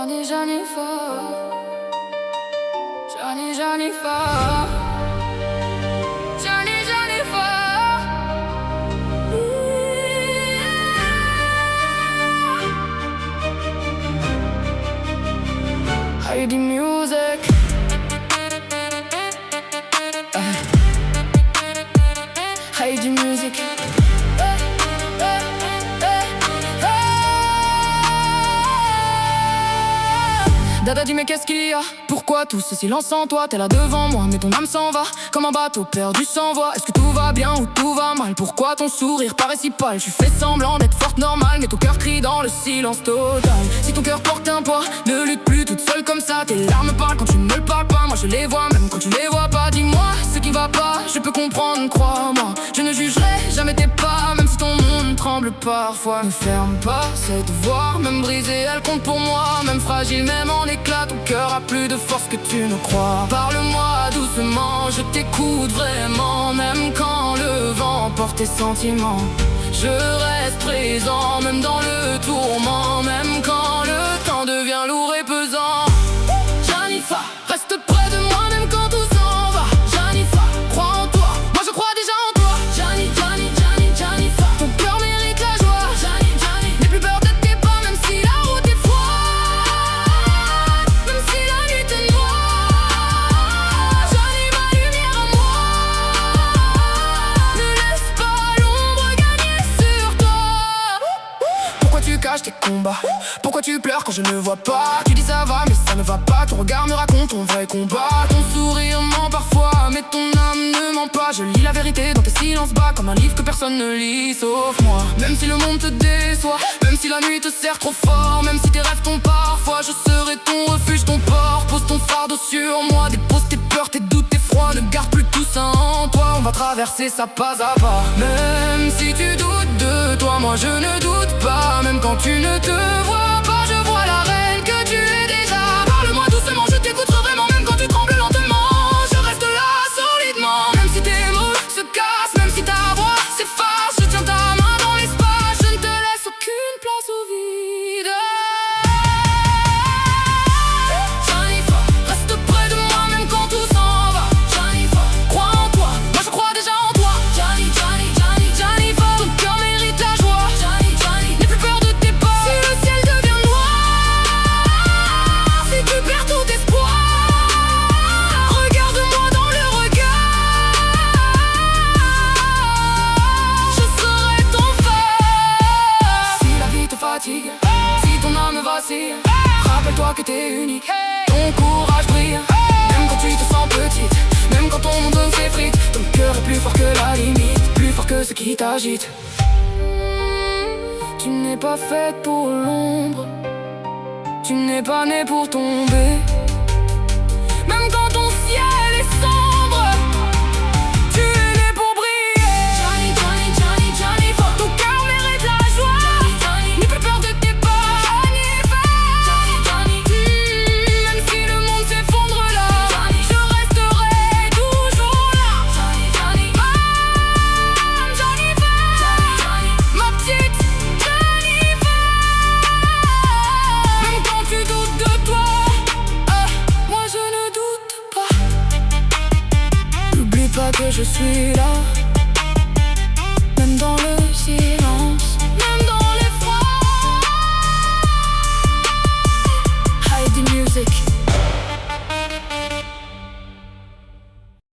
Jennifer, Jennifer, Jennifer. Heidi Music. Heidi Music. Dada, dis mais qu'est-ce qu'il y a? Pourquoi tout ce silence en toi? T'es là devant moi mais ton âme s'en va comme un bateau perdu sans voix. Est-ce que tout va bien ou tout va mal? Pourquoi ton sourire paraît si pâle? Tu fais semblant d'être forte normale mais ton cœur crie dans le silence total. Si ton cœur porte un poids, ne lutte plus toute seule comme ça. Tes larmes parlent quand tu ne le parles pas. Moi je les vois même quand tu les vois pas. Dis-moi ce qui va pas, je peux comprendre, crois-moi. Je ne jugerai jamais tes pas, même si ton monde tremble parfois. Ne ferme pas cette voie, même brisée elle compte pour moi. Même fragile, même en éclat, ton cœur a plus de force que tu ne crois. Parle-moi doucement, je t'écoute vraiment. Même quand le vent porte tes sentiments, je reste présent, même dans le tourment. Même quand le temps devient lourd et pesant. Jennifer, reste près de moi même quand tout s'en va. Jennifer, crois en toi, moi je crois déjà en toi. Jennifer, ton cœur mérite la joie. N'aie plus peur d'être tes pas, même si la route est froide, même si la nuit est noire. Jenny, ma lumière à moi. Ne laisse pas l'ombre gagner sur toi. Pourquoi tu caches tes combats? Pourquoi tu pleures quand je ne vois pas? Tu dis ça va mais ça ne va pas. Ton regard me raconte ton vrai combat. Ton sourire ment parfois mais ton âme ne ment pas. Je lis la vérité dans tes silences bas, comme un livre que personne ne lit sauf moi. Même si le monde te déçoit, même si la nuit te serre trop fort, même si tes rêves tombent parfois, je serai ton refuge, ton port. Pose ton fardeau sur moi, dépose tes peurs, tes doutes, tes froids. Ne garde plus tout ça en toi, on va traverser ça pas à pas. Même si tu doutes de toi, moi je ne doute pas. Même quand tu ne te vois pas, je vois la reine que tu es déjà. Parle-moi doucement, je t'écouterai vraiment. Même quand tu trembles lentement, je reste là solidement. Même si tes mots se cassent, même si ta voix s'efface, je tiens ta main dans l'espace. Je ne te laisse aucune place au vide. Jennifer, reste près de moi même quand tout s'en va. Jennifer, crois en toi, moi je crois déjà en toi. Jennifer, ton cœur mérite la joie. N'aie plus peur de tes pas. Si le ciel devient noir, si tu perds tout espoir, regarde-moi dans le regard. Je serai ton phare. Si la vie te fatigue, si ton âme vacille, rappelle-toi que t'es unique. Ton courage brille, même quand tu te sens petite, même quand ton monde s'effrite. Ton cœur est plus fort que la limite, plus fort que ce qui t'agite. Tu n'es pas faite pour l'ombre, tu n'es pas née pour tomber. Même quand ton ciel est sombre, tu es née pour briller. Jennifer, ton cœur mérite la joie. N'aie plus peur de tes pas. Même si le monde s'effondre là, je resterai toujours là. Jennifer, ma petite Jennifer. Même quand tu doutes de toi, moi je ne doute pas. N'oublie pas que je suis là, même dans le silence, même dans les froids. Heidi Music.